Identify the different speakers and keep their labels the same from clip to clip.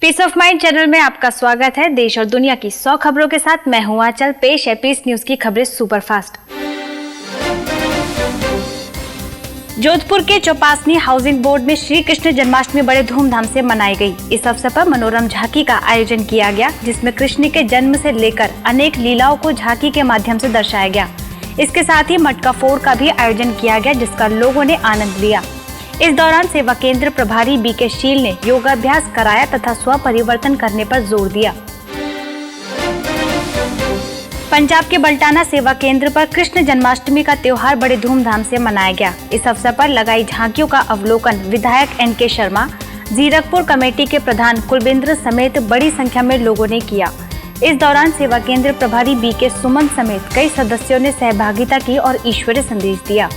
Speaker 1: Piece of mind channel में आपका स्वागत है। देश और दुनिया की 100 खबरों के साथ मैं हूं आंचल। पेश है पीस न्यूज की खबरें सुपरफास्ट। जोधपुर के चौपासनी हाउसिंग बोर्ड में श्री कृष्ण जन्माष्टमी बड़े धूमधाम से मनाई गई। इस अवसर पर मनोरम झांकी का आयोजन किया गया, जिसमें कृष्ण के जन्म से लेकर अनेक लीलाओं को झांकी के माध्यम से दर्शाया गया। इसके साथ ही मटका फोड़ का भी आयोजन किया गया, जिसका लोगों ने आनंद लिया। इस दौरान सेवा केंद्र प्रभारी बीके शील ने योगाभ्यास कराया तथा स्व परिवर्तन करने पर जोर दिया। पंजाब के बल्टाना सेवा केंद्र पर कृष्ण जन्माष्टमी का त्योहार बड़े धूमधाम से मनाया गया। इस अवसर पर लगाई झांकियों का अवलोकन विधायक NK शर्मा, जीरकपुर कमेटी के प्रधान कुलविंद्र समेत बड़ी संख्या में लोगों ने किया। इस दौरान सेवा केंद्र प्रभारी BK सुमन समेत कई सदस्यों ने सहभागिता की और ईश्वरीय संदेश दिया।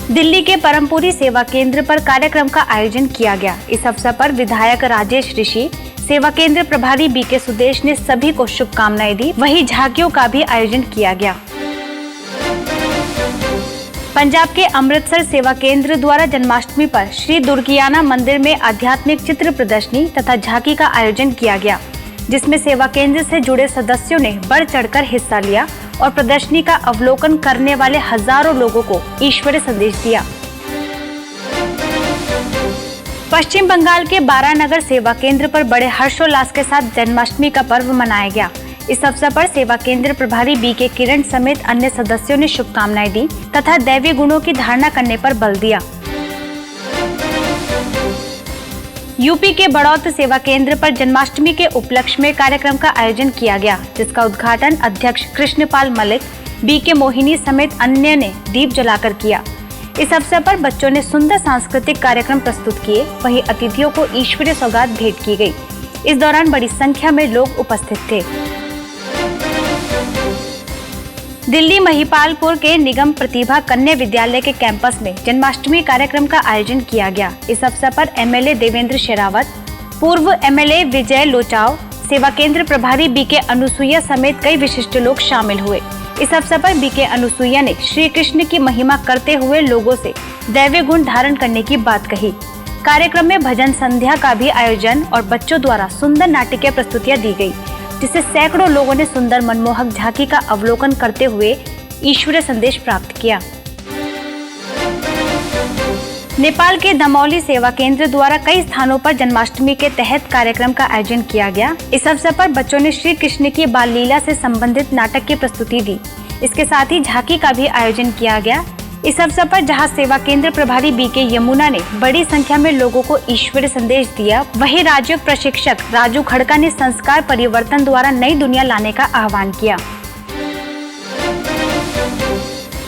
Speaker 1: दिल्ली के परमपुरी सेवा केंद्र पर कार्यक्रम का आयोजन किया गया। इस अवसर पर विधायक राजेश ऋषि, सेवा केंद्र प्रभारी BK सुदेश ने सभी को शुभकामनाएं दी। वहीं झांकियों का भी आयोजन किया गया। पंजाब के अमृतसर सेवा केंद्र द्वारा जन्माष्टमी पर श्री दुर्गियाना मंदिर में आध्यात्मिक चित्र प्रदर्शनी तथा झांकी का आयोजन किया गया, जिसमें सेवा केंद्र से जुड़े सदस्यों ने बढ़ चढ़कर हिस्सा लिया और प्रदर्शनी का अवलोकन करने वाले हजारों लोगों को ईश्वरीय संदेश दिया। पश्चिम बंगाल के बारानगर सेवा केंद्र पर बड़े हर्षोल्लास के साथ जन्माष्टमी का पर्व मनाया गया। इस अवसर पर सेवा केंद्र प्रभारी BK किरण समेत अन्य सदस्यों ने शुभकामनाएं दी तथा दैवी गुणों की धारणा करने पर बल दिया। यूपी के बड़ौत सेवा केंद्र पर जन्माष्टमी के उपलक्ष्य में कार्यक्रम का आयोजन किया गया, जिसका उद्घाटन अध्यक्ष कृष्णपाल मलिक, BK मोहिनी समेत अन्य ने दीप जलाकर किया। इस अवसर पर बच्चों ने सुंदर सांस्कृतिक कार्यक्रम प्रस्तुत किए। वहीं अतिथियों को ईश्वरीय सौगात भेंट की गई। इस दौरान बड़ी संख्या में लोग उपस्थित थे। दिल्ली महिपालपुर के निगम प्रतिभा कन्या विद्यालय के कैंपस में जन्माष्टमी कार्यक्रम का आयोजन किया गया। इस अवसर पर MLA देवेंद्र शेरावत, पूर्व MLA विजय लोचाव, सेवा केंद्र प्रभारी BK अनुसुईया समेत कई विशिष्ट लोग शामिल हुए। इस अवसर पर BK अनुसुईया ने श्री कृष्ण की महिमा करते हुए लोगों से दैवीय गुण धारण करने की बात कही। कार्यक्रम में भजन संध्या का भी आयोजन और बच्चों द्वारा सुंदर नाटिकीय प्रस्तुतियां दी गयी, जिससे सैकड़ों लोगों ने सुंदर मनमोहक झांकी का अवलोकन करते हुए ईश्वरीय संदेश प्राप्त किया। नेपाल के दमौली सेवा केंद्र द्वारा कई स्थानों पर जन्माष्टमी के तहत कार्यक्रम का आयोजन किया गया। इस अवसर पर बच्चों ने श्री कृष्ण की बाल लीला से संबंधित नाटक की प्रस्तुति दी। इसके साथ ही झांकी का भी आयोजन किया गया। इस अवसर पर जहां सेवा केंद्र प्रभारी BK यमुना ने बड़ी संख्या में लोगों को ईश्वरीय संदेश दिया, वहीं राजयोग प्रशिक्षक राजू खड़का ने संस्कार परिवर्तन द्वारा नई दुनिया लाने का आह्वान किया।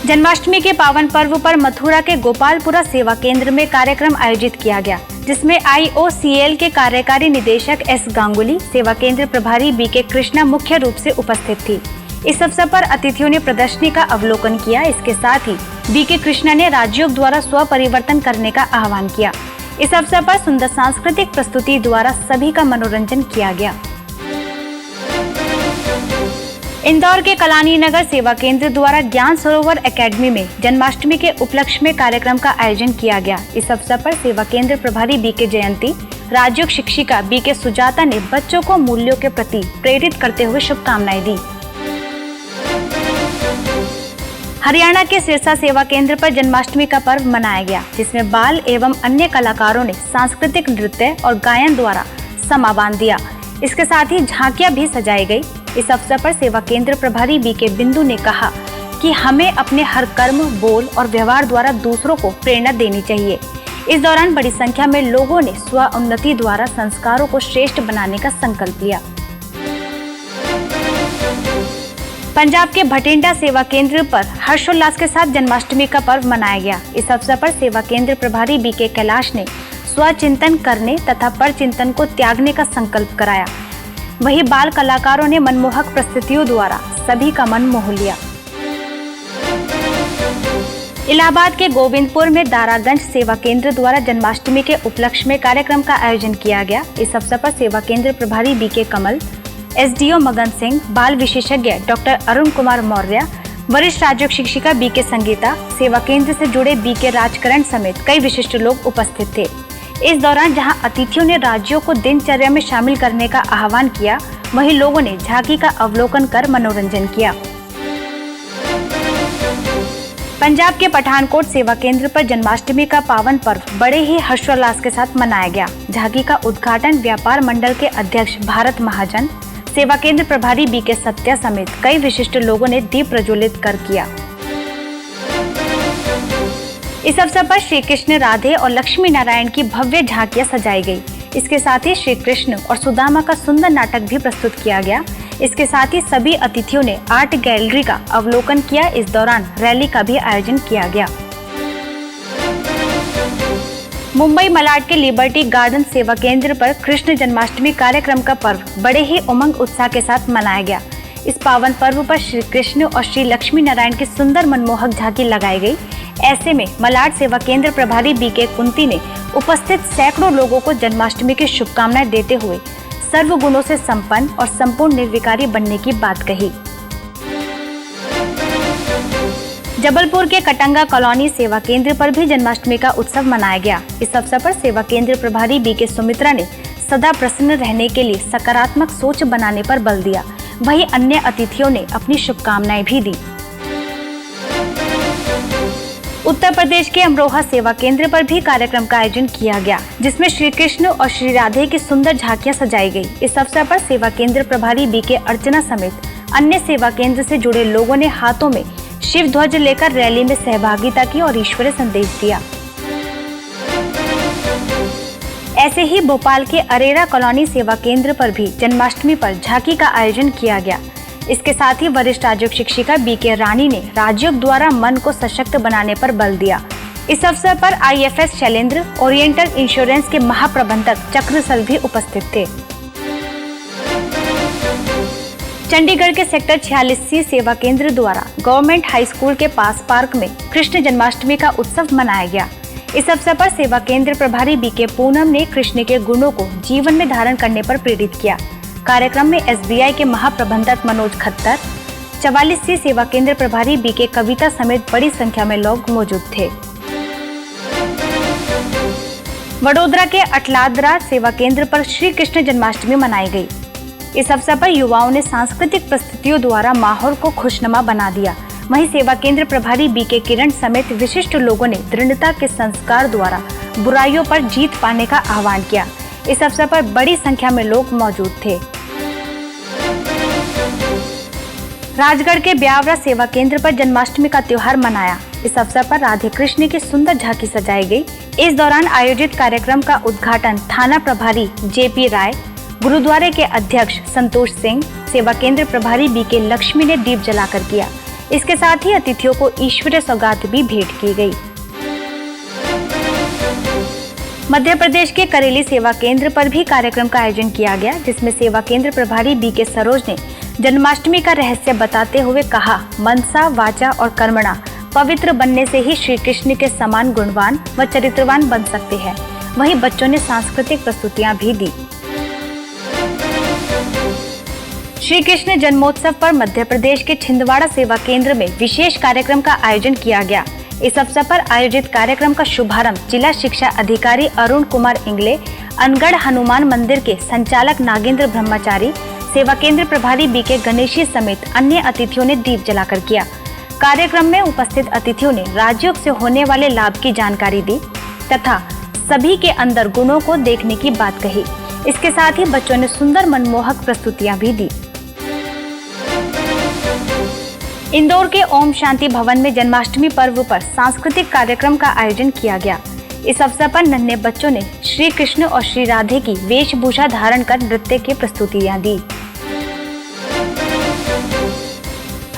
Speaker 1: जन्माष्टमी के पावन पर्व पर मथुरा के गोपालपुरा सेवा केंद्र में कार्यक्रम आयोजित किया गया, जिसमें IOCL के कार्यकारी निदेशक S गांगुली, सेवा केंद्र प्रभारी BK कृष्णा मुख्य रूप से उपस्थित थी। इस अवसर पर अतिथियों ने प्रदर्शनी का अवलोकन किया। इसके साथ ही BK कृष्णा ने राजयोग द्वारा स्व परिवर्तन करने का आह्वान किया। इस अवसर पर सुंदर सांस्कृतिक प्रस्तुति द्वारा सभी का मनोरंजन किया गया। इंदौर के कलानी नगर सेवा केंद्र द्वारा ज्ञान सरोवर एकेडमी में जन्माष्टमी के उपलक्ष्य में कार्यक्रम का आयोजन किया गया। इस अवसर पर सेवा केंद्र प्रभारी BK जयंती, राजयोग शिक्षिका BK सुजाता ने बच्चों को मूल्यों के प्रति प्रेरित करते हुए शुभकामनाएं दी। हरियाणा के सिरसा सेवा केंद्र पर जन्माष्टमी का पर्व मनाया गया, जिसमें बाल एवं अन्य कलाकारों ने सांस्कृतिक नृत्य और गायन द्वारा समा बांध दिया। इसके साथ ही झांकियां भी सजाई गई। इस अवसर पर सेवा केंद्र प्रभारी BK बिंदु ने कहा कि हमें अपने हर कर्म, बोल और व्यवहार द्वारा दूसरों को प्रेरणा देनी चाहिए। इस दौरान बड़ी संख्या में लोगों ने स्व उन्नति द्वारा संस्कारों को श्रेष्ठ बनाने का संकल्प लिया। पंजाब के भटिंडा सेवा केंद्र पर हर्षोल्लास के साथ जन्माष्टमी का पर्व मनाया गया। इस अवसर पर सेवा केंद्र प्रभारी BK कैलाश ने स्वचिंतन करने तथा परचिंतन को त्यागने का संकल्प कराया। वहीं बाल कलाकारों ने मनमोहक प्रस्तुतियों द्वारा सभी का मन मोह लिया। इलाहाबाद के गोविंदपुर में दारागंज सेवा केंद्र द्वारा जन्माष्टमी के उपलक्ष्य में कार्यक्रम का आयोजन किया गया। इस अवसर पर सेवा केंद्र प्रभारी BK कमल, SDO मगन सिंह, बाल विशेषज्ञ डॉक्टर अरुण कुमार मौर्य, वरिष्ठ राजयोग शिक्षिका BK संगीता, सेवा केंद्र से जुड़े BK राजकरण समेत कई विशिष्ट लोग उपस्थित थे। इस दौरान जहां अतिथियों ने राज्यों को दिनचर्या में शामिल करने का आह्वान किया, वहीं लोगों ने झांकी का अवलोकन कर मनोरंजन किया। पंजाब के पठानकोट सेवा केंद्र पर जन्माष्टमी का पावन पर्व बड़े ही हर्षोल्लास के साथ मनाया गया। झांकी का उद्घाटन व्यापार मंडल के अध्यक्ष भारत महाजन, सेवा केंद्र प्रभारी बीके सत्या समेत कई विशिष्ट लोगों ने दीप प्रज्वलित कर किया। इस अवसर पर श्री कृष्ण, राधे और लक्ष्मी नारायण की भव्य झांकियां सजाई गई। इसके साथ ही श्री कृष्ण और सुदामा का सुंदर नाटक भी प्रस्तुत किया गया। इसके साथ ही सभी अतिथियों ने आर्ट गैलरी का अवलोकन किया। इस दौरान रैली का भी आयोजन किया गया। मुंबई मलाड के लिबर्टी गार्डन सेवा केंद्र पर कृष्ण जन्माष्टमी कार्यक्रम का पर्व बड़े ही उमंग उत्साह के साथ मनाया गया। इस पावन पर्व पर श्री कृष्ण और श्री लक्ष्मी नारायण की सुंदर मनमोहक झांकी लगाई गई। ऐसे में मलाड सेवा केंद्र प्रभारी बीके कुंती ने उपस्थित सैकड़ों लोगों को जन्माष्टमी की शुभकामनाएं देते हुए सर्व गुणों से संपन्न और संपूर्ण निर्विकारी बनने की बात कही। जबलपुर के कटंगा कॉलोनी सेवा केंद्र पर भी जन्माष्टमी का उत्सव मनाया गया। इस अवसर पर सेवा केंद्र प्रभारी बीके सुमित्रा ने सदा प्रसन्न रहने के लिए सकारात्मक सोच बनाने पर बल दिया। वहीं अन्य अतिथियों ने अपनी शुभकामनाएं भी दी। उत्तर प्रदेश के अमरोहा सेवा केंद्र पर भी कार्यक्रम का आयोजन किया गया, जिसमें श्री कृष्ण और श्री राधे की सुंदर झांकियां सजाई गई। इस अवसर पर सेवा केंद्र प्रभारी बीके अर्चना समेत अन्य सेवा केंद्र से जुड़े लोगों ने हाथों में शिव ध्वज लेकर रैली में सहभागिता की और ईश्वरीय संदेश दिया। ऐसे ही भोपाल के अरेरा कॉलोनी सेवा केंद्र पर भी जन्माष्टमी पर झांकी का आयोजन किया गया। इसके साथ ही वरिष्ठ राजयोग शिक्षिका बीके रानी ने राजयोग द्वारा मन को सशक्त बनाने पर बल दिया। इस अवसर पर IFS शैलेंद्र, ओरिएंटल इंश्योरेंस के महाप्रबंधक चक्रसल भी उपस्थित थे। चंडीगढ़ के सेक्टर 46C सेवा केंद्र द्वारा गवर्नमेंट हाई स्कूल के पास पार्क में कृष्ण जन्माष्टमी का उत्सव मनाया गया। इस अवसर पर सेवा केंद्र प्रभारी बीके पूनम ने कृष्ण के गुणों को जीवन में धारण करने पर प्रेरित किया। कार्यक्रम में SBI के महाप्रबंधक मनोज खत्तर, 44C सेवा केंद्र प्रभारी बीके कविता समेत बड़ी संख्या में लोग मौजूद थे। वडोदरा के अटलादरा सेवा केंद्र पर श्री कृष्ण जन्माष्टमी मनाई गई। इस अवसर पर युवाओं ने सांस्कृतिक प्रस्तुतियों द्वारा माहौल को खुशनुमा बना दिया। वहीं सेवा केंद्र प्रभारी बीके किरण समेत विशिष्ट लोगों ने दृढ़ता के संस्कार द्वारा बुराइयों पर जीत पाने का आह्वान किया। इस अवसर पर बड़ी संख्या में लोग मौजूद थे। राजगढ़ के ब्यावरा सेवा केंद्र पर जन्माष्टमी का त्योहार मनाया। इस अवसर पर राधे कृष्ण की सुंदर झांकी सजाई गई। इस दौरान आयोजित कार्यक्रम का उद्घाटन थाना प्रभारी JP राय, गुरुद्वारे के अध्यक्ष संतोष सिंह, सेवा केंद्र प्रभारी बीके लक्ष्मी ने दीप जलाकर किया। इसके साथ ही अतिथियों को ईश्वरीय सौगात भी भेंट की गई। मध्य प्रदेश के करेली सेवा केंद्र पर भी कार्यक्रम का आयोजन किया गया, जिसमें सेवा केंद्र प्रभारी बीके सरोज ने जन्माष्टमी का रहस्य बताते हुए कहा, मनसा, वाचा और कर्मणा पवित्र बनने से ही श्री कृष्ण के समान गुणवान व चरित्रवान बन सकते हैं। वहीं बच्चों ने सांस्कृतिक प्रस्तुतियां भी दी। श्री कृष्ण जन्मोत्सव पर मध्य प्रदेश के छिंदवाड़ा सेवा केंद्र में विशेष कार्यक्रम का आयोजन किया गया। इस अवसर पर आयोजित कार्यक्रम का शुभारंभ जिला शिक्षा अधिकारी अरुण कुमार इंगले, अनगढ़ हनुमान मंदिर के संचालक नागेंद्र ब्रह्मचारी, सेवा केंद्र प्रभारी बीके गणेशी समेत अन्य अतिथियों ने दीप जलाकर किया। कार्यक्रम में उपस्थित अतिथियों ने राजयोग से होने वाले लाभ की जानकारी दी तथा सभी के अंदर गुणों को देखने की बात कही। इसके साथ ही बच्चों ने सुंदर मनमोहक प्रस्तुतियां भी दी। इंदौर के ओम शांति भवन में जन्माष्टमी पर्व पर सांस्कृतिक कार्यक्रम का आयोजन किया गया। इस अवसर पर नन्हे बच्चों ने श्री कृष्ण और श्री राधे की वेशभूषा धारण कर नृत्य की प्रस्तुतियां दी।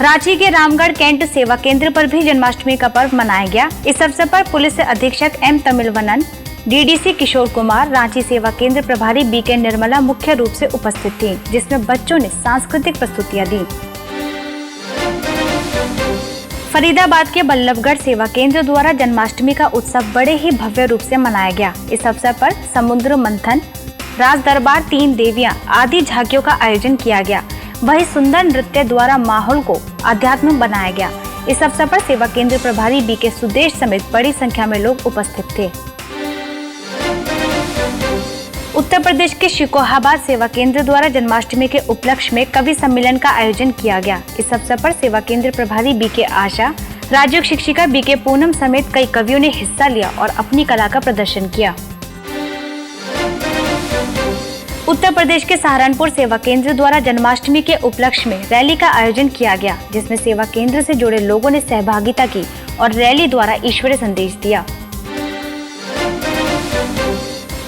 Speaker 1: रांची के रामगढ़ कैंट सेवा केंद्र पर भी जन्माष्टमी का पर्व मनाया गया। इस अवसर पर पुलिस अधीक्षक M तमिलवनन, DDC किशोर कुमार, रांची सेवा केंद्र प्रभारी बीके निर्मला मुख्य रूप से उपस्थित थी, जिसमें बच्चों ने सांस्कृतिक प्रस्तुतियां दी। फरीदाबाद के बल्लभगढ़ सेवा केंद्र द्वारा जन्माष्टमी का उत्सव बड़े ही भव्य रूप से मनाया गया। इस अवसर पर समुद्र मंथन, राज दरबार, 3 देवियां आदि झांकियों का आयोजन किया गया। वही सुंदर नृत्य द्वारा माहौल को आध्यात्मिक बनाया गया। इस अवसर पर सेवा केंद्र प्रभारी बीके सुदेश समेत बड़ी संख्या में लोग उपस्थित थे। उत्तर प्रदेश के शिकोहाबाद सेवा केंद्र द्वारा जन्माष्टमी के उपलक्ष्य में कवि सम्मेलन का आयोजन किया गया। इस अवसर पर सेवा केंद्र प्रभारी बीके आशा, राजयोग शिक्षिका बीके पूनम समेत कई कवियों ने हिस्सा लिया और अपनी कला का प्रदर्शन किया। उत्तर प्रदेश के सहारनपुर सेवा केंद्र द्वारा जन्माष्टमी के उपलक्ष्य में रैली का आयोजन किया गया, जिसमें सेवा केंद्र से जुड़े लोगों ने सहभागिता की और रैली द्वारा ईश्वरीय संदेश दिया।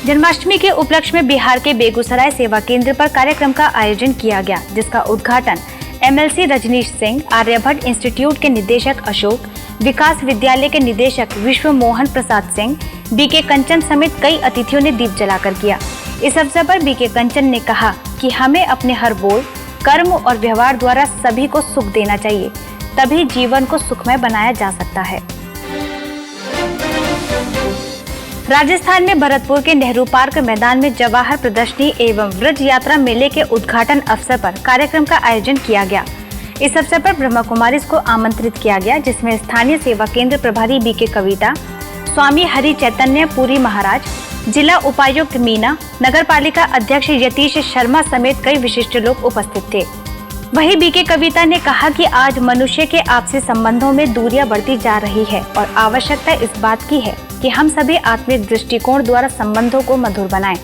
Speaker 1: जन्माष्टमी के उपलक्ष्य में बिहार के बेगूसराय सेवा केंद्र पर कार्यक्रम का आयोजन किया गया, जिसका उद्घाटन MLC रजनीश सिंह, आर्यभट्ट इंस्टीट्यूट के निदेशक अशोक, विकास विद्यालय के निदेशक विश्व मोहन प्रसाद सिंह, बीके कंचन समेत कई अतिथियों ने दीप जलाकर किया। इस अवसर पर बीके कंचन ने कहा कि हमें अपने हर बोल, कर्म और व्यवहार द्वारा सभी को सुख देना चाहिए, तभी जीवन को सुखमय बनाया जा सकता है। राजस्थान में भरतपुर के नेहरू पार्क मैदान में जवाहर प्रदर्शनी एवं व्रज यात्रा मेले के उद्घाटन अवसर पर कार्यक्रम का आयोजन किया गया। इस अवसर पर ब्रह्मा कुमारीज को आमंत्रित किया गया, जिसमें स्थानीय सेवा केंद्र प्रभारी बीके कविता, स्वामी हरि चैतन्य पुरी महाराज, जिला उपायुक्त मीना, नगर पालिका अध्यक्ष यतीश शर्मा समेत कई विशिष्ट लोग उपस्थित थे। वहीं बीके कविता ने कहा कि आज मनुष्य के आपसी संबंधों में दूरियां बढ़ती जा रही है और आवश्यकता इस बात की है कि हम सभी आत्मिक दृष्टिकोण द्वारा संबंधों को मधुर बनाएं।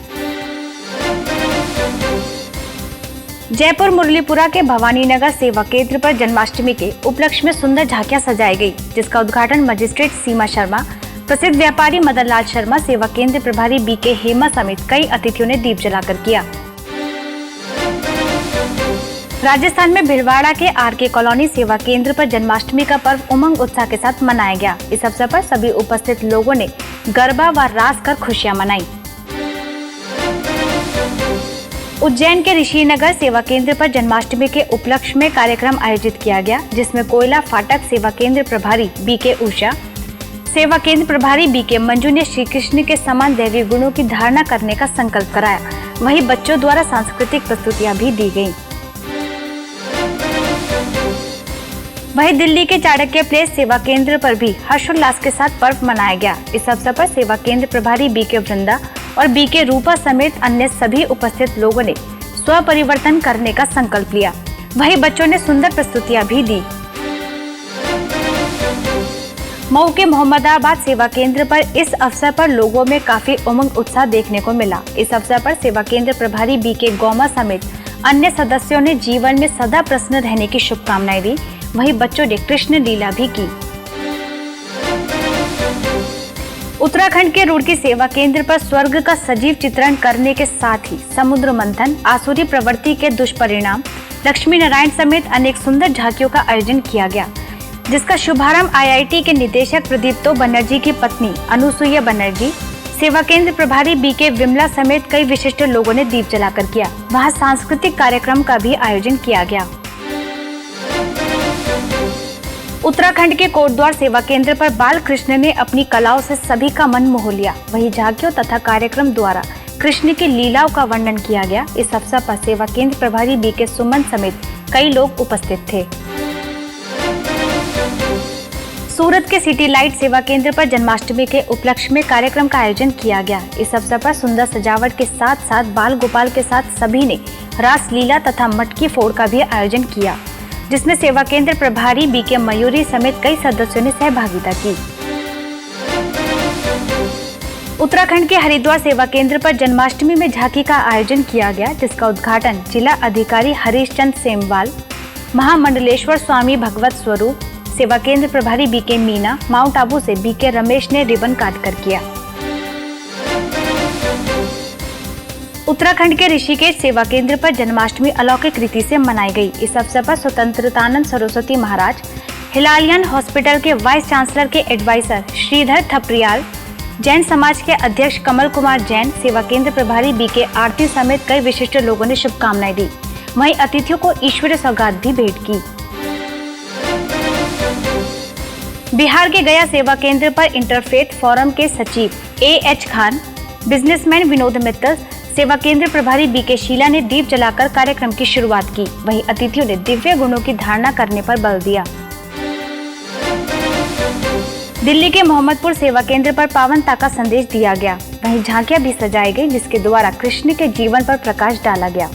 Speaker 1: जयपुर मुरलीपुरा के भवानी नगर सेवा केंद्र पर जन्माष्टमी के उपलक्ष्य में सुंदर झांकियां सजाई गई, जिसका उद्घाटन मजिस्ट्रेट सीमा शर्मा, प्रसिद्ध व्यापारी मदन लाल शर्मा, सेवा केंद्र प्रभारी बीके हेमा समेत कई अतिथियों ने दीप जलाकर किया। राजस्थान में भिलवाड़ा के RK कॉलोनी सेवा केंद्र पर जन्माष्टमी का पर्व उमंग उत्साह के साथ मनाया गया। इस अवसर पर सभी उपस्थित लोगों ने गरबा व रास कर खुशियां मनाई। उज्जैन के ऋषिनगर सेवा केंद्र पर जन्माष्टमी के उपलक्ष्य में कार्यक्रम आयोजित किया गया, जिसमें कोयला फाटक सेवा केंद्र प्रभारी बीके उषा, सेवा केंद्र प्रभारी बीके मंजू ने श्री कृष्ण के समान दैवी गुणों की धारणा करने का संकल्प कराया। वहीं बच्चों द्वारा सांस्कृतिक प्रस्तुतियां भी दी गयी। वहीं दिल्ली के चाणक्य प्लेस सेवा केंद्र पर भी हर्षोल्लास के साथ पर्व मनाया गया। इस अवसर पर सेवा केंद्र प्रभारी बीके वृंदा और बीके रूपा समेत अन्य सभी उपस्थित लोगों ने स्व परिवर्तन करने का संकल्प लिया। वहीं बच्चों ने सुंदर प्रस्तुतियां भी दी। मऊ के मोहम्मदाबाद सेवा केंद्र पर इस अवसर पर लोगों में काफी उमंग उत्साह देखने को मिला। इस अवसर पर सेवा केंद्र प्रभारी बीके गौमा समेत अन्य सदस्यों ने जीवन में सदा प्रसन्न रहने की शुभकामनाएं दी। वहीं बच्चों ने कृष्ण लीला भी की। उत्तराखंड के रुड़की सेवा केंद्र पर स्वर्ग का सजीव चित्रण करने के साथ ही समुद्र मंथन, आसुरी प्रवृत्ति के दुष्परिणाम, लक्ष्मी नारायण समेत अनेक सुंदर झांकियों का आयोजन किया गया, जिसका शुभारंभ IIT के निदेशक प्रदीप्तो बनर्जी की पत्नी अनुसुईया बनर्जी, सेवा केंद्र प्रभारी बीके विमला समेत कई विशिष्ट लोगों ने दीप जलाकर किया। वहां सांस्कृतिक कार्यक्रम का भी आयोजन किया गया। उत्तराखंड के कोटद्वार सेवा केंद्र पर बाल कृष्ण ने अपनी कलाओं से सभी का मन मोह लिया। वहीं झांकियों तथा कार्यक्रम द्वारा कृष्ण की लीलाओं का वर्णन किया गया। इस अवसर पर सेवा केंद्र प्रभारी बीके सुमन समेत कई लोग उपस्थित थे। सूरत के सिटी लाइट सेवा केंद्र पर जन्माष्टमी के उपलक्ष्य में कार्यक्रम का आयोजन किया गया। इस अवसर पर सुंदर सजावट के साथ साथ बाल गोपाल के साथ सभी ने रास लीला तथा मटकी फोड़ का भी आयोजन किया, जिसमें सेवा केंद्र प्रभारी बीके मयूरी समेत कई सदस्यों ने सहभागिता की। उत्तराखंड के हरिद्वार सेवा केंद्र पर जन्माष्टमी में झांकी का आयोजन किया गया, जिसका उद्घाटन जिला अधिकारी हरीश चंद्र सेमवाल, महामंडलेश्वर स्वामी भगवत स्वरूप, सेवा केंद्र प्रभारी बीके मीना, माउंट आबू से बीके रमेश ने रिबन काटकर किया। उत्तराखंड के ऋषिकेश सेवा केंद्र पर जन्माष्टमी अलौकिक रीति से मनाई गई। इस अवसर पर स्वतंत्रतानंद सरस्वती महाराज, हिलालियन हॉस्पिटल के वाइस चांसलर के एडवाइजर श्रीधर थपरियाल, जैन समाज के अध्यक्ष कमल कुमार जैन, सेवा केंद्र प्रभारी बीके आरती समेत कई विशिष्ट लोगों ने शुभकामनाएं दी। वहीं अतिथियों को ईश्वरीय सौगात भी भेंट की। बिहार के गया सेवा केंद्र पर इंटरफेथ फोरम के सचिव AH खान, बिजनेसमैन विनोद मित्तल, सेवा केंद्र प्रभारी बीके शीला ने दीप जलाकर कार्यक्रम की शुरुआत की। वहीं अतिथियों ने दिव्य गुणों की धारणा करने पर बल दिया। दिल्ली के मोहम्मदपुर सेवा केंद्र पर पावनता का संदेश दिया गया। वहीं झांकियां भी सजाई गई, जिसके द्वारा कृष्ण के जीवन पर प्रकाश डाला गया।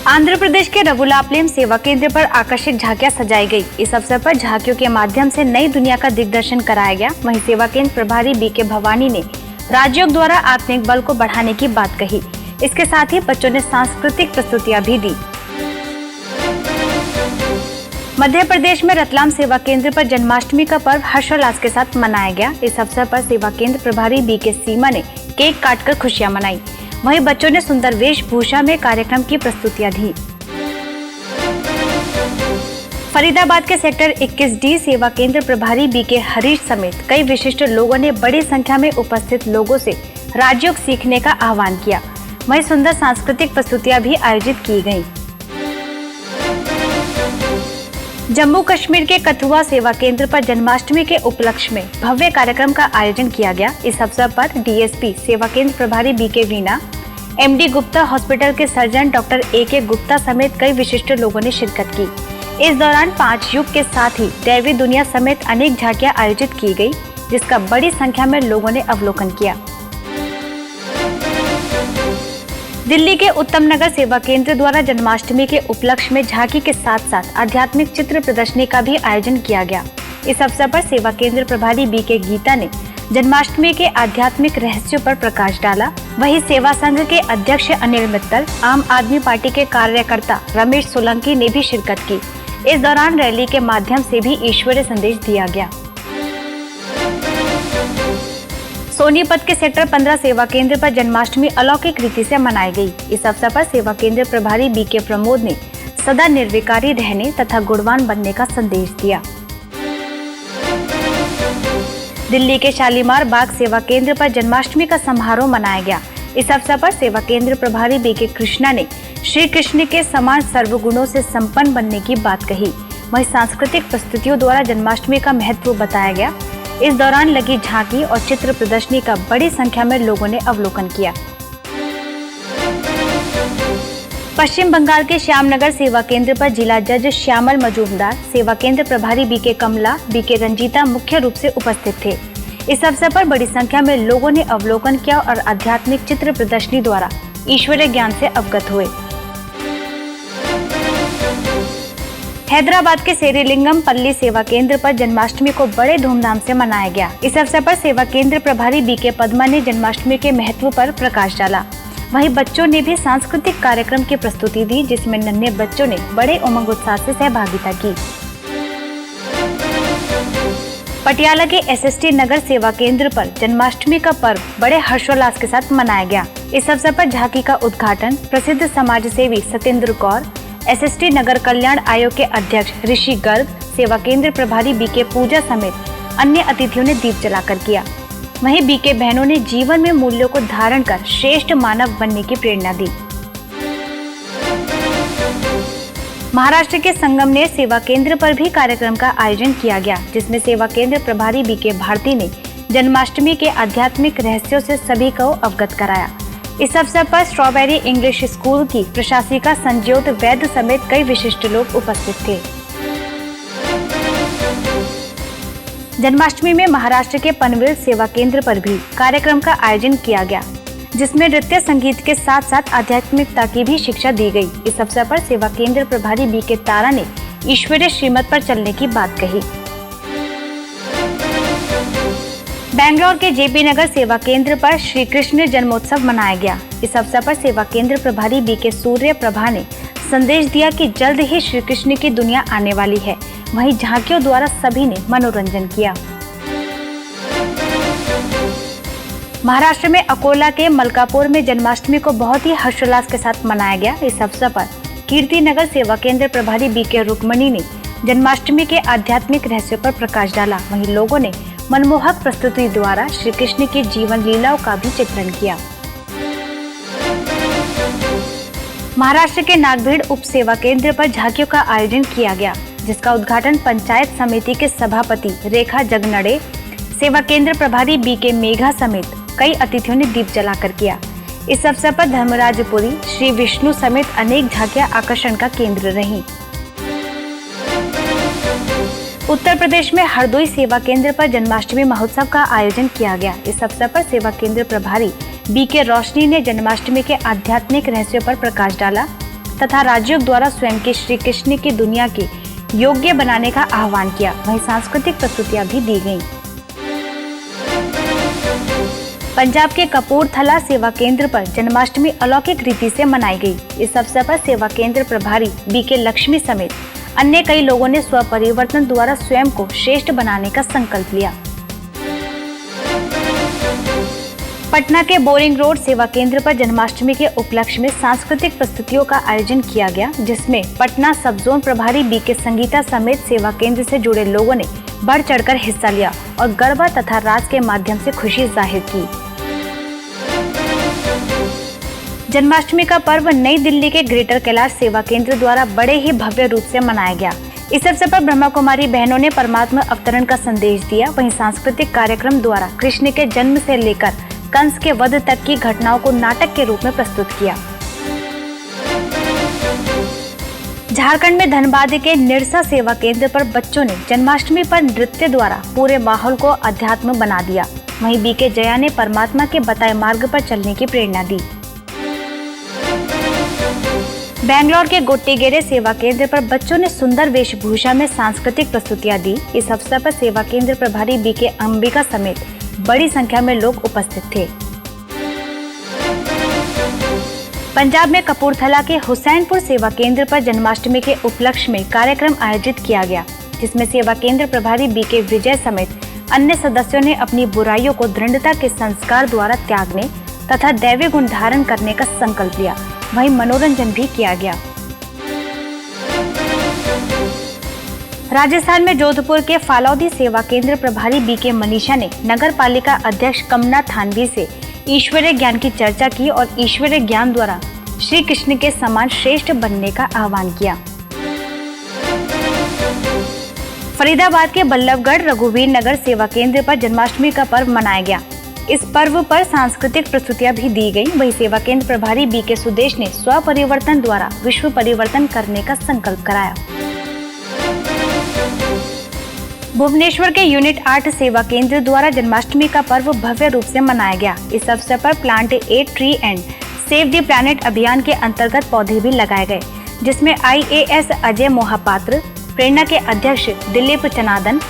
Speaker 1: आंध्र प्रदेश के रघुलापलेम सेवा केंद्र पर आकर्षक झांकियां सजाई गई। इस अवसर पर झांकियों के माध्यम से नई दुनिया का दिग्दर्शन कराया गया। वहीं सेवा केंद्र प्रभारी बीके भवानी ने राज्यों द्वारा आत्मिक बल को बढ़ाने की बात कही। इसके साथ ही बच्चों ने सांस्कृतिक प्रस्तुतियां भी दी। मध्य प्रदेश में रतलाम सेवा केंद्र पर जन्माष्टमी का पर्व हर्षोल्लास के साथ मनाया गया। इस अवसर पर सेवा केंद्र प्रभारी बीके सीमा ने केक काटकर खुशियां मनाई। वहीं बच्चों ने सुंदर वेशभूषा में कार्यक्रम की प्रस्तुतियां दी। फरीदाबाद के सेक्टर 21D सेवा केंद्र प्रभारी बीके हरीश समेत कई विशिष्ट लोगों ने बड़ी संख्या में उपस्थित लोगों से राजयोग सीखने का आह्वान किया। वहीं सुंदर सांस्कृतिक प्रस्तुतियां भी आयोजित की गयी। जम्मू कश्मीर के कथुआ सेवा केंद्र पर जन्माष्टमी के उपलक्ष्य में भव्य कार्यक्रम का आयोजन किया गया। इस अवसर पर डीएसपी सेवा केंद्र प्रभारी बीके वीणा, एमडी गुप्ता, हॉस्पिटल के सर्जन डॉक्टर AK गुप्ता समेत कई विशिष्ट लोगों ने शिरकत की। इस दौरान 5 युग के साथ ही दैवी दुनिया समेत अनेक झांकियां आयोजित की गई, जिसका बड़ी संख्या में लोगों ने अवलोकन किया। दिल्ली के उत्तम नगर सेवा केंद्र द्वारा जन्माष्टमी के उपलक्ष्य में झांकी के साथ साथ आध्यात्मिक चित्र प्रदर्शनी का भी आयोजन किया गया। इस अवसर पर सेवा केंद्र प्रभारी बीके गीता ने जन्माष्टमी के आध्यात्मिक रहस्यों पर प्रकाश डाला। वहीं सेवा संघ के अध्यक्ष अनिल मित्तल, आम आदमी पार्टी के कार्यकर्ता रमेश सोलंकी ने भी शिरकत की। इस दौरान रैली के माध्यम से भी ईश्वरीय संदेश दिया गया। सोनीपत के सेक्टर 15 सेवा केंद्र पर जन्माष्टमी अलौकिक रीति से मनाई गई। इस अवसर पर सेवा केंद्र प्रभारी बीके प्रमोद ने सदा निर्विकारी रहने तथा गुणवान बनने का संदेश दिया। दिल्ली के शालीमार बाग सेवा केंद्र पर जन्माष्टमी का समारोह मनाया गया। इस अवसर पर सेवा केंद्र प्रभारी बीके कृष्णा ने श्री कृष्ण के समान सर्वगुणों से संपन्न बनने की बात कही। वहीं सांस्कृतिक प्रस्तुतियों द्वारा जन्माष्टमी का महत्व बताया गया। इस दौरान लगी झांकी और चित्र प्रदर्शनी का बड़ी संख्या में लोगों ने अवलोकन किया। पश्चिम बंगाल के श्यामनगर सेवा केंद्र पर जिला जज श्यामल मजूमदार, सेवा केंद्र प्रभारी बीके कमला, बीके रंजीता मुख्य रूप से उपस्थित थे। इस अवसर पर बड़ी संख्या में लोगों ने अवलोकन किया और आध्यात्मिक चित्र प्रदर्शनी द्वारा ईश्वरीय ज्ञान से अवगत हुए। हैदराबाद के सेरीलिंगम पल्ली सेवा केंद्र पर जन्माष्टमी को बड़े धूमधाम से मनाया गया। इस अवसर पर सेवा केंद्र प्रभारी बीके पद्मा ने जन्माष्टमी के महत्व पर प्रकाश डाला। वहीं बच्चों ने भी सांस्कृतिक कार्यक्रम की प्रस्तुति दी, जिसमें नन्हे बच्चों ने बड़े उमंग उत्साह से सहभागिता की। पटियाला के SST नगर सेवा केंद्र पर जन्माष्टमी का पर्व बड़े हर्षोल्लास के साथ मनाया गया। इस अवसर पर झांकी का उद्घाटन प्रसिद्ध समाज सेवी सत्येंद्र कौर, SST नगर कल्याण आयोग के अध्यक्ष ऋषि गर्ग, सेवा केंद्र प्रभारी बीके पूजा समेत अन्य अतिथियों ने दीप जलाकर किया। वहीं बीके बहनों ने जीवन में मूल्यों को धारण कर श्रेष्ठ मानव बनने की प्रेरणा दी। महाराष्ट्र के संगमनेर सेवा केंद्र पर भी कार्यक्रम का आयोजन किया गया, जिसमें सेवा केंद्र प्रभारी बीके भारती ने जन्माष्टमी के आध्यात्मिक रहस्यों से सभी को अवगत कराया। इस अवसर पर स्ट्रॉबेरी इंग्लिश स्कूल की प्रशासिका संज्योत वैद्य समेत कई विशिष्ट लोग उपस्थित थे। जन्माष्टमी में महाराष्ट्र के पनवेल सेवा केंद्र पर भी कार्यक्रम का आयोजन किया गया, जिसमें नृत्य संगीत के साथ साथ आध्यात्मिकता की भी शिक्षा दी गई। इस अवसर पर सेवा केंद्र प्रभारी बीके तारा ने ईश्वरीय श्रीमत पर चलने की बात कही। बेंगलोर के JP नगर सेवा केंद्र पर श्री कृष्ण जन्मोत्सव मनाया गया। इस अवसर पर सेवा केंद्र प्रभारी बीके सूर्य प्रभा ने संदेश दिया कि जल्द ही श्री कृष्ण की दुनिया आने वाली है। वहीं झांकियों द्वारा सभी ने मनोरंजन किया। महाराष्ट्र में अकोला के मलकापुर में जन्माष्टमी को बहुत ही हर्षोल्लास के साथ मनाया गया। इस अवसर पर कीर्ति नगर सेवा केंद्र प्रभारी बीके रुक्मणी ने जन्माष्टमी के आध्यात्मिक रहस्यों पर प्रकाश डाला। वहीं लोगों ने मनमोहक प्रस्तुति द्वारा श्री कृष्ण की जीवन लीलाओं का भी चित्रण किया। महाराष्ट्र के नागभीड़ उप सेवा केंद्र पर झांकियों का आयोजन किया गया, जिसका उद्घाटन पंचायत समिति के सभापति रेखा जगनड़े, सेवा केंद्र प्रभारी बीके मेघा समेत कई अतिथियों ने दीप जलाकर किया। इस अवसर पर धर्मराजपुरी, श्री विष्णु समेत अनेक झांकियां आकर्षण का केंद्र रहीं। उत्तर प्रदेश में हरदोई सेवा केंद्र पर जन्माष्टमी महोत्सव का आयोजन किया गया। इस अवसर पर सेवा केंद्र प्रभारी बीके रोशनी ने जन्माष्टमी के आध्यात्मिक रहस्यों पर प्रकाश डाला तथा राजयोग द्वारा स्वयं के श्री कृष्ण की दुनिया के योग्य बनाने का आह्वान किया। वहीं सांस्कृतिक प्रस्तुतियां भी दी गयी। पंजाब के कपूरथला सेवा केंद्र पर जन्माष्टमी अलौकिक रीति से मनाई गई। इस अवसर पर सेवा केंद्र प्रभारी बीके लक्ष्मी समेत अन्य कई लोगों ने स्व परिवर्तन द्वारा स्वयं को श्रेष्ठ बनाने का संकल्प लिया। पटना के बोरिंग रोड सेवा केंद्र पर जन्माष्टमी के उपलक्ष्य में सांस्कृतिक प्रस्तुतियों का आयोजन किया गया, जिसमें पटना सब जोन प्रभारी बीके संगीता समेत सेवा केंद्र से जुड़े लोगों ने बढ़ चढ़कर हिस्सा लिया और गरबा तथा रास के माध्यम से खुशी जाहिर की। जन्माष्टमी का पर्व नई दिल्ली के ग्रेटर कैलाश सेवा केंद्र द्वारा बड़े ही भव्य रूप से मनाया गया। इस अवसर पर ब्रह्मा कुमारी बहनों ने परमात्मा अवतरण का संदेश दिया। वहीं सांस्कृतिक कार्यक्रम द्वारा कृष्ण के जन्म से लेकर कंस के वध तक की घटनाओं को नाटक के रूप में प्रस्तुत किया। झारखंड में धनबाद के निरसा सेवा केंद्र पर बच्चों ने जन्माष्टमी पर नृत्य द्वारा पूरे माहौल को अध्यात्म बना दिया। वहीं बीके जया ने परमात्मा के बताए मार्ग पर चलने की प्रेरणा दी। बेंगलोर के गोट्टीगेरे सेवा केंद्र पर बच्चों ने सुंदर वेशभूषा में सांस्कृतिक प्रस्तुतियां दी। इस अवसर पर सेवा केंद्र प्रभारी बीके अंबिका समेत बड़ी संख्या में लोग उपस्थित थे। पंजाब में कपूरथला के हुसैनपुर सेवा केंद्र पर जन्माष्टमी के उपलक्ष्य में कार्यक्रम आयोजित किया गया, जिसमें सेवा केंद्र प्रभारी बीके विजय समेत अन्य सदस्यों ने अपनी बुराइयों को दृढ़ता के संस्कार द्वारा त्यागने तथा दैवी गुण धारण करने का संकल्प लिया। वहीं मनोरंजन भी किया गया। राजस्थान में जोधपुर के फालौदी सेवा केंद्र प्रभारी बीके मनीषा ने नगर पालिका अध्यक्ष कमना थानवी से ईश्वरीय ज्ञान की चर्चा की और ईश्वरीय ज्ञान द्वारा श्री कृष्ण के समान श्रेष्ठ बनने का आह्वान किया। फरीदाबाद के बल्लभगढ़ रघुवीर नगर सेवा केंद्र पर जन्माष्टमी का पर्व मनाया गया। इस पर्व पर सांस्कृतिक प्रस्तुतियां भी दी गयी। वहीं सेवा केंद्र प्रभारी बीके सुदेश ने स्व परिवर्तन द्वारा विश्व परिवर्तन करने का संकल्प कराया। भुवनेश्वर के यूनिट 8 सेवा केंद्र द्वारा जन्माष्टमी का पर्व भव्य रूप से मनाया गया। इस अवसर पर plant a tree and save the planet अभियान के अंतर्गत पौधे भी लगाए गए, जिसमें IAS अजय मोहापात्र, प्रेरणा के अध्यक्ष दिलीप चनादन,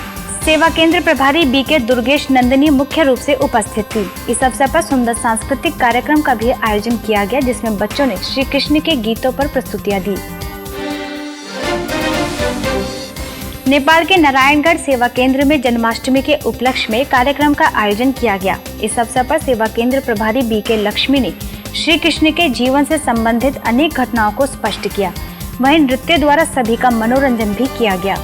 Speaker 1: सेवा केंद्र प्रभारी बीके दुर्गेश नंदिनी मुख्य रूप से उपस्थित थी। इस अवसर पर सुंदर सांस्कृतिक कार्यक्रम का भी आयोजन किया गया, जिसमें बच्चों ने श्री कृष्ण के गीतों पर प्रस्तुतियां दी। नेपाल के नारायणगढ़ सेवा केंद्र में जन्माष्टमी के उपलक्ष्य में कार्यक्रम का आयोजन किया गया। इस अवसर पर सेवा केंद्र प्रभारी बीके लक्ष्मी ने श्री कृष्ण के जीवन से संबंधित अनेक घटनाओं को स्पष्ट किया। वहीं नृत्य द्वारा सभी का मनोरंजन भी किया गया।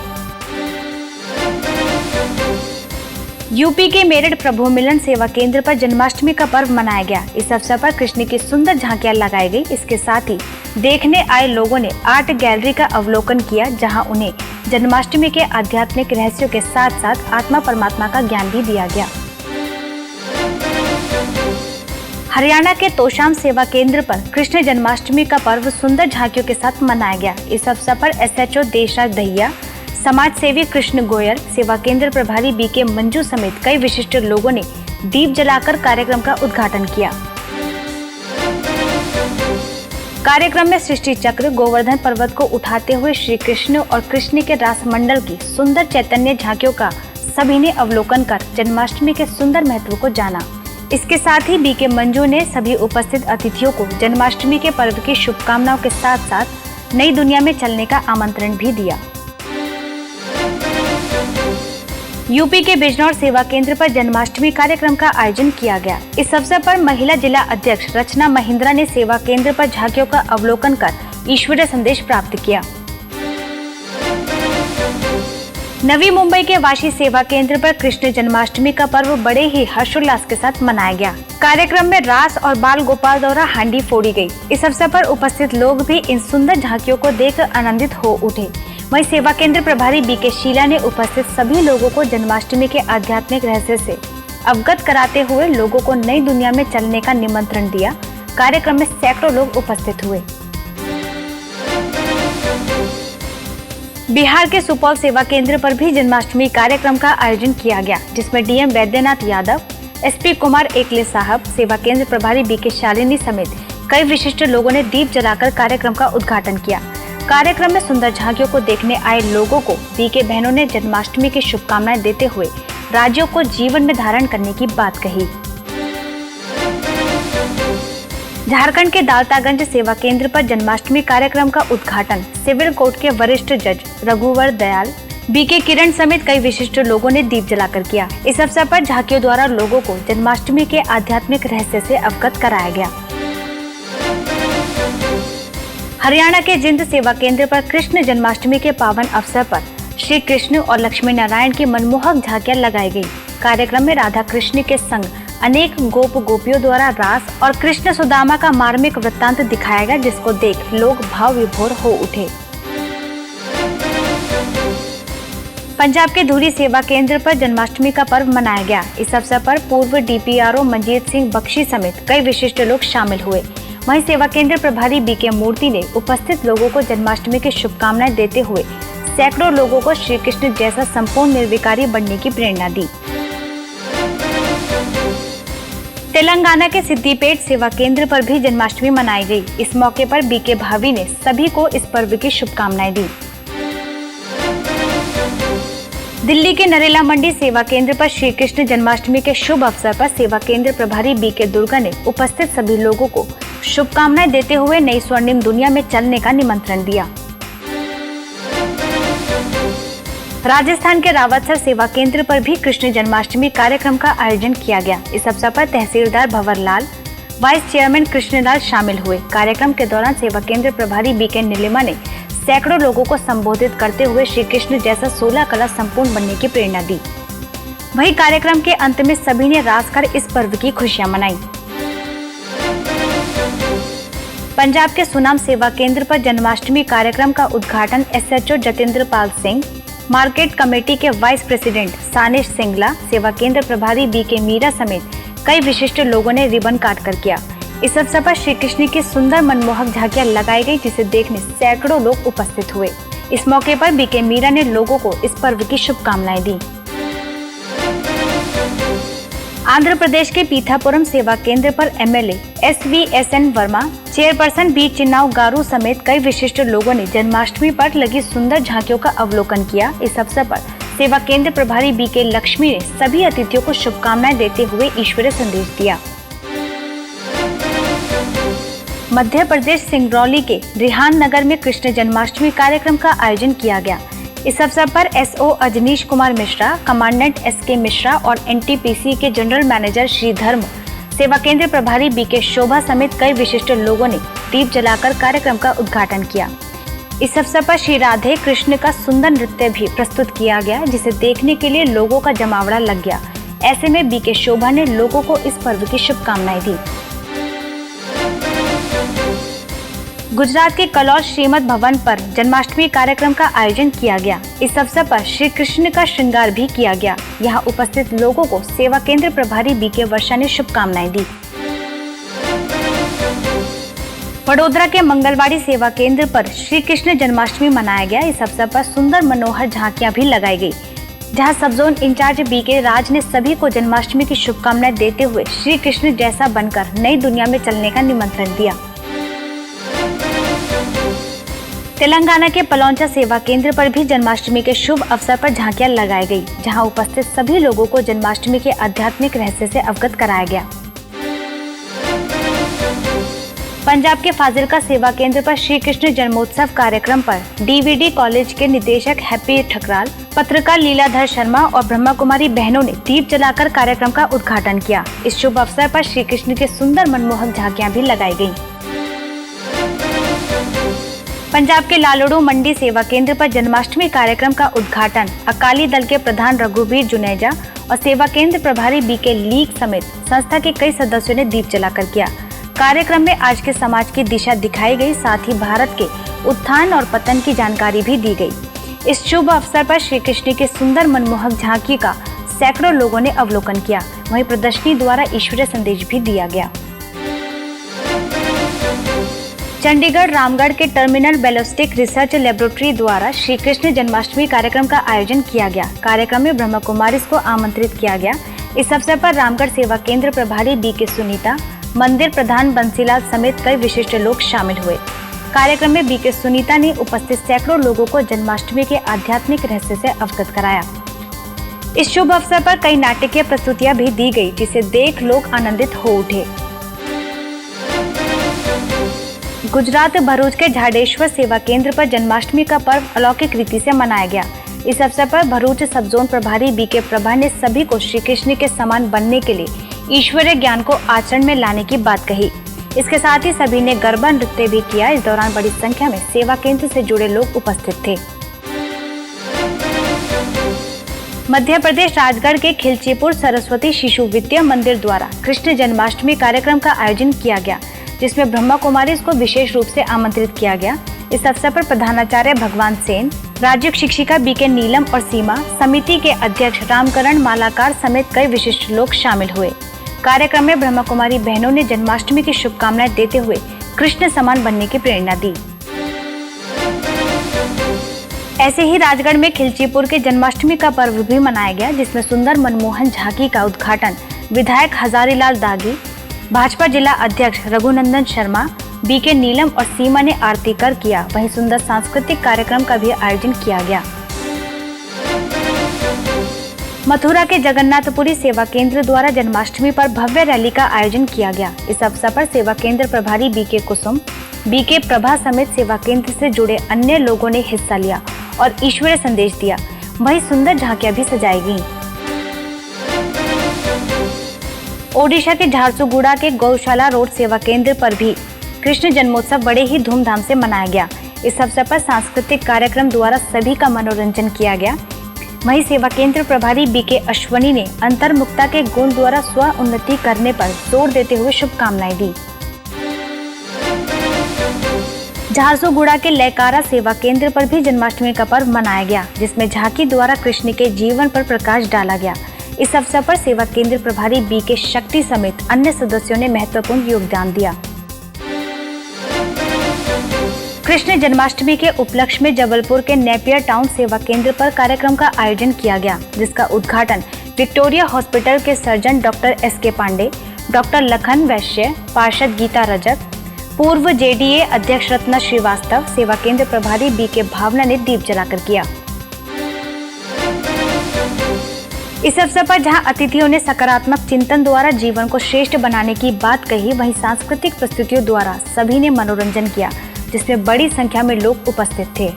Speaker 1: यूपी के मेरठ प्रभु मिलन सेवा केंद्र पर जन्माष्टमी का पर्व मनाया गया। इस अवसर पर कृष्ण की सुंदर झांकियां लगाई गई। इसके साथ ही देखने आए लोगों ने आर्ट गैलरी का अवलोकन किया, जहां उन्हें जन्माष्टमी के आध्यात्मिक रहस्यों के साथ साथ आत्मा परमात्मा का ज्ञान भी दिया गया। हरियाणा के तोशाम सेवा केंद्र पर कृष्ण जन्माष्टमी का पर्व सुंदर झांकियों के साथ मनाया गया। इस अवसर पर SHO देशराज दहिया, समाज सेवी कृष्ण गोयल, सेवा केंद्र प्रभारी बीके मंजू समेत कई विशिष्ट लोगों ने दीप जलाकर कार्यक्रम का उद्घाटन किया। कार्यक्रम में सृष्टि चक्र, गोवर्धन पर्वत को उठाते हुए श्री कृष्ण और कृष्ण के रास मंडल की सुंदर चैतन्य झांकियों का सभी ने अवलोकन कर जन्माष्टमी के सुंदर महत्व को जाना। इसके साथ ही बीके मंजू ने सभी उपस्थित अतिथियों को जन्माष्टमी के पर्व की शुभकामनाओं के साथ साथ नई दुनिया में चलने का आमंत्रण भी दिया। यूपी के बिजनौर सेवा केंद्र पर जन्माष्टमी कार्यक्रम का आयोजन किया गया। इस अवसर पर महिला जिला अध्यक्ष रचना महिंद्रा ने सेवा केंद्र पर झांकियों का अवलोकन कर ईश्वरीय संदेश प्राप्त किया। नवी मुंबई के वाशी सेवा केंद्र पर कृष्ण जन्माष्टमी का पर्व बड़े ही हर्षोल्लास के साथ मनाया गया। कार्यक्रम में रास और बाल गोपाल द्वारा हांडी फोड़ी गई। इस अवसर पर उपस्थित लोग भी इन सुंदर झांकियों को देखकर आनंदित हो उठे। वहीं सेवा केंद्र प्रभारी बीके शीला ने उपस्थित सभी लोगों को जन्माष्टमी के आध्यात्मिक रहस्य से अवगत कराते हुए लोगों को नई दुनिया में चलने का निमंत्रण दिया। कार्यक्रम में सैकड़ों लोग उपस्थित हुए। बिहार के सुपौल सेवा केंद्र पर भी जन्माष्टमी कार्यक्रम का आयोजन किया गया, जिसमें डीएम वैद्यनाथ यादव, एसपी कुमार एकले साहब, सेवा केंद्र प्रभारी बीके शालिनी समेत कई विशिष्ट लोगों ने दीप जलाकर कार्यक्रम का उद्घाटन किया। कार्यक्रम में सुंदर झांकियों को देखने आए लोगों को बीके बहनों ने जन्माष्टमी की शुभकामनाएं देते हुए राज्यों को जीवन में धारण करने की बात कही। झारखंड के दालतागंज सेवा केंद्र पर जन्माष्टमी कार्यक्रम का उद्घाटन सिविल कोर्ट के वरिष्ठ जज रघुवर दयाल, बीके किरण समेत कई विशिष्ट लोगों ने दीप जलाकर किया। इस अवसर पर झांकियों द्वारा लोगों को जन्माष्टमी के आध्यात्मिक रहस्य से अवगत कराया गया। हरियाणा के जिंद सेवा केंद्र पर कृष्ण जन्माष्टमी के पावन अवसर पर श्री कृष्ण और लक्ष्मी नारायण की मनमोहक झांकियां लगाई गई। कार्यक्रम में राधा कृष्ण के संग अनेक गोप गोपियों द्वारा रास और कृष्ण सुदामा का मार्मिक वृत्तांत दिखाया गया, जिसको देख लोग भाव विभोर हो उठे। पंजाब के धुरी सेवा केंद्र पर जन्माष्टमी का पर्व मनाया गया। इस अवसर पर पूर्व डीपीआरओ मंजीत सिंह बख्शी समेत कई विशिष्ट लोग शामिल हुए। वहीं सेवा केंद्र प्रभारी बीके मूर्ति ने उपस्थित लोगों को जन्माष्टमी की शुभकामनाएं देते हुए सैकड़ों लोगों को श्री कृष्ण जैसा संपूर्ण निर्विकारी बनने की प्रेरणा दी। तेलंगाना के सिद्दीपेट सेवा केंद्र पर भी जन्माष्टमी मनाई गई। इस मौके पर बीके भाभी ने सभी को इस पर्व की शुभकामनाएं दी। दिल्ली के नरेला मंडी सेवा केंद्र पर श्री कृष्ण जन्माष्टमी के शुभ अवसर पर सेवा केंद्र प्रभारी बीके दुर्गा ने उपस्थित सभी लोगों को शुभकामनाएं देते हुए नई स्वर्णिम दुनिया में चलने का निमंत्रण दिया। राजस्थान के रावतसर सेवा केंद्र पर भी कृष्ण जन्माष्टमी कार्यक्रम का आयोजन किया गया। इस अवसर पर तहसीलदार भंवरलाल, वाइस चेयरमैन कृष्णलाल शामिल हुए। कार्यक्रम के दौरान सेवा केंद्र प्रभारी बीके नीलिमा ने सैकड़ों लोगों को संबोधित करते हुए श्री कृष्ण जैसा 16 कला संपूर्ण बनने की प्रेरणा दी। वहीं कार्यक्रम के अंत में सभी ने रास कर इस पर्व की खुशियां मनाई। पंजाब के सुनाम सेवा केंद्र पर जन्माष्टमी कार्यक्रम का उद्घाटन SHO Jatendra Pal Singh, market committee के वाइस प्रेसिडेंट सानिश सिंगला, सेवा केंद्र प्रभारी बीके मीरा समेत कई विशिष्ट लोगों ने रिबन काट कर किया। इस अवसर पर श्री कृष्ण की सुंदर मनमोहक झांकियां लगाई गई, जिसे देखने सैकड़ों लोग उपस्थित हुए। इस मौके पर बीके मीरा ने लोगों को इस पर्व की शुभकामनाएं दी। आंध्र प्रदेश के पीथापुरम सेवा केंद्र पर एमएलए एसवीएसएन वर्मा, चेयरपर्सन बी चिन्नाव गारू समेत कई विशिष्ट लोगों ने जन्माष्टमी पर लगी सुंदर झांकियों का अवलोकन किया। इस अवसर पर सेवा केंद्र प्रभारी बीके लक्ष्मी ने सभी अतिथियों को शुभकामनाएं देते हुए ईश्वरीय संदेश दिया। मध्य प्रदेश सिंगरौली के रिहान नगर में कृष्ण जन्माष्टमी कार्यक्रम का आयोजन किया गया। इस अवसर पर SO Ajneesh Kumar Mishra, commandant SK Mishra और एनटीपीसी के जनरल मैनेजर श्री धर्म, सेवा केंद्र प्रभारी बीके शोभा समेत कई विशिष्ट लोगों ने दीप जलाकर कार्यक्रम का उद्घाटन किया। इस अवसर पर श्री राधे कृष्ण का सुंदर नृत्य भी प्रस्तुत किया गया, जिसे देखने के लिए लोगों का जमावड़ा लग गया। ऐसे में बीके शोभा ने लोगों को इस पर्व की शुभकामनाएं दी। गुजरात के कलौल श्रीमद भवन पर जन्माष्टमी कार्यक्रम का आयोजन किया गया। इस अवसर पर श्री कृष्ण का श्रृंगार भी किया गया। यहां उपस्थित लोगों को सेवा केंद्र प्रभारी बीके वर्षा ने शुभकामनाएं दी। वडोदरा के मंगलवाड़ी सेवा केंद्र पर श्री कृष्ण जन्माष्टमी मनाया गया। इस अवसर पर सुंदर मनोहर झांकियां भी लगाई गई, जहां सब जोन इंचार्ज बीके राज ने सभी को जन्माष्टमी की शुभकामनाएं देते हुए श्री कृष्ण जैसा बनकर नई दुनिया में चलने का निमंत्रण दिया। तेलंगाना के पलौंचा सेवा केंद्र पर भी जन्माष्टमी के शुभ अवसर पर झांकियां लगाई गई, जहां उपस्थित सभी लोगों को जन्माष्टमी के आध्यात्मिक रहस्य से अवगत कराया गया। पंजाब के फाजिलका सेवा केंद्र पर श्री कृष्ण जन्मोत्सव कार्यक्रम पर डीवीडी कॉलेज के निदेशक हैप्पी ठकराल, पत्रकार लीलाधर शर्मा और ब्रह्मा कुमारी बहनों ने दीप जलाकर कार्यक्रम का उद्घाटन किया। इस शुभ अवसर पर श्री कृष्ण के सुंदर मनमोहक झांकियां भी लगाई गयी। पंजाब के लालड़ू मंडी सेवा केंद्र पर जन्माष्टमी कार्यक्रम का उद्घाटन अकाली दल के प्रधान रघुबीर जुनेजा और सेवा केंद्र प्रभारी बीके लीग समेत संस्था के कई सदस्यों ने दीप जलाकर किया। कार्यक्रम में आज के समाज की दिशा दिखाई गई, साथ ही भारत के उत्थान और पतन की जानकारी भी दी गई। इस शुभ अवसर पर श्री कृष्ण के सुंदर मनमोहक झांकी का सैकड़ों लोगों ने अवलोकन किया। वहीं प्रदर्शनी द्वारा ईश्वरीय संदेश भी दिया गया। चंडीगढ़ रामगढ़ के टर्मिनल बैलिस्टिक रिसर्च लेबोरेटरी द्वारा श्री कृष्ण जन्माष्टमी कार्यक्रम का आयोजन किया गया। कार्यक्रम में ब्रह्म कुमारीज को आमंत्रित किया गया। इस अवसर पर रामगढ़ सेवा केंद्र प्रभारी बीके सुनीता, मंदिर प्रधान बंसीलाल समेत कई विशिष्ट लोग शामिल हुए। कार्यक्रम में बीके सुनीता ने उपस्थित सैकड़ों लोगों को जन्माष्टमी के आध्यात्मिक रहस्य से अवगत कराया। इस शुभ अवसर पर कई नाटकीय प्रस्तुतियां भी दी गई, जिसे देख लोग आनंदित हो उठे। गुजरात भरूच के झाडेश्वर सेवा केंद्र पर जन्माष्टमी का पर्व अलौकिक रीति से मनाया गया। इस अवसर पर भरूच सब जोन प्रभारी बीके प्रभा ने सभी को श्री कृष्ण के समान बनने के लिए ईश्वरीय ज्ञान को आचरण में लाने की बात कही। इसके साथ ही सभी ने गरबा नृत्य भी किया। इस दौरान बड़ी संख्या में सेवा केंद्र से जुड़े लोग उपस्थित थे। मध्य प्रदेश राजगढ़ के खिलचीपुर सरस्वती शिशु विद्या मंदिर द्वारा कृष्ण जन्माष्टमी कार्यक्रम का आयोजन किया गया, जिसमें ब्रह्मा कुमारीज को विशेष रूप से आमंत्रित किया गया। इस अवसर पर प्रधानाचार्य भगवान सेन, राज्य शिक्षिका बीके नीलम और सीमा, समिति के अध्यक्ष रामकरण मालाकार समेत कई विशिष्ट लोग शामिल हुए। कार्यक्रम में ब्रह्मा कुमारी बहनों ने जन्माष्टमी की शुभकामनाएं देते हुए कृष्ण समान बनने की प्रेरणा दी। ऐसे ही राजगढ़ में खिलचीपुर के जन्माष्टमी का पर्व भी मनाया गया, जिसमें सुंदर मनमोहन झांकी का उद्घाटन विधायक हजारीलाल दागी, भाजपा जिला अध्यक्ष रघुनंदन शर्मा, बीके नीलम और सीमा ने आरती कर किया। वहीं सुंदर सांस्कृतिक कार्यक्रम का भी आयोजन किया गया। मथुरा के जगन्नाथपुरी सेवा केंद्र द्वारा जन्माष्टमी पर भव्य रैली का आयोजन किया गया। इस अवसर पर सेवा केंद्र प्रभारी बीके कुसुम, बीके प्रभा समेत सेवा केंद्र से जुड़े अन्य लोगों ने हिस्सा लिया और ईश्वरीय संदेश दिया। वहीं सुंदर झांकियां भी सजाई गईं। ओडिशा के झारसुगुड़ा के गौशाला रोड सेवा केंद्र पर भी कृष्ण जन्मोत्सव बड़े ही धूमधाम से मनाया गया। इस अवसर पर सांस्कृतिक कार्यक्रम द्वारा सभी का मनोरंजन किया गया। वहीं सेवा केंद्र प्रभारी बीके अश्वनी ने अंतर्मुखता के गुण द्वारा स्व उन्नति करने पर जोर देते हुए शुभकामनाएं दी। झारसुगुड़ा के लयकारा सेवा केंद्र पर भी जन्माष्टमी का पर्व मनाया गया, जिसमें झांकी द्वारा कृष्ण के जीवन पर प्रकाश डाला गया। इस अवसर पर सेवा केंद्र प्रभारी बीके शक्ति समेत अन्य सदस्यों ने महत्वपूर्ण योगदान दिया। कृष्ण जन्माष्टमी के उपलक्ष्य में जबलपुर के नेपियर टाउन सेवा केंद्र पर कार्यक्रम का आयोजन किया गया, जिसका उद्घाटन विक्टोरिया हॉस्पिटल के surgeon doctor SK. Pandey, doctor Lakhan Vaishya, पार्षद गीता रजक, पूर्व जेडीए अध्यक्ष रत्ना श्रीवास्तव, सेवा केंद्र प्रभारी बीके भावना ने दीप जलाकर किया। इस अवसर पर जहां अतिथियों ने सकारात्मक चिंतन द्वारा जीवन को श्रेष्ठ बनाने की बात कही, वहीं सांस्कृतिक प्रस्तुतियों द्वारा सभी ने मनोरंजन किया, जिसमें बड़ी संख्या में लोग उपस्थित थे।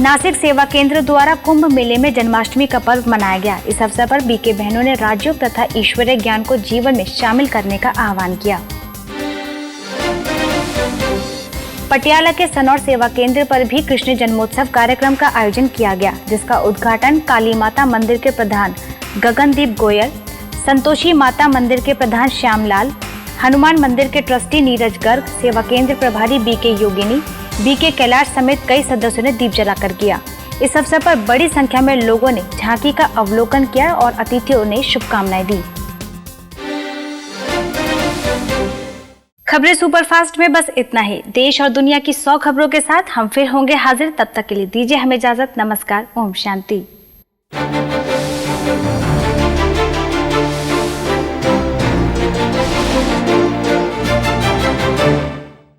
Speaker 1: नासिक सेवा केंद्र द्वारा कुंभ मेले में जन्माष्टमी का पर्व मनाया गया। इस अवसर पर बीके बहनों ने राजयोग तथा ईश्वरीय ज्ञान को जीवन में शामिल करने का आह्वान किया। पटियाला के सनौर सेवा केंद्र पर भी कृष्ण जन्मोत्सव कार्यक्रम का आयोजन किया गया, जिसका उद्घाटन काली माता मंदिर के प्रधान गगनदीप गोयल, संतोषी माता मंदिर के प्रधान श्यामलाल, हनुमान मंदिर के ट्रस्टी नीरज गर्ग, सेवा केंद्र प्रभारी बीके योगिनी, बीके कैलाश समेत कई सदस्यों ने दीप जलाकर किया। इस अवसर पर बड़ी संख्या में लोगों ने झांकी का अवलोकन किया और अतिथियों ने शुभकामनाएं दी। खबरें सुपरफास्ट में बस इतना ही। देश और दुनिया की 100 खबरों के साथ हम फिर होंगे हाजिर। तब तक के लिए दीजिए हमें इजाजत। नमस्कार। ओम शांति।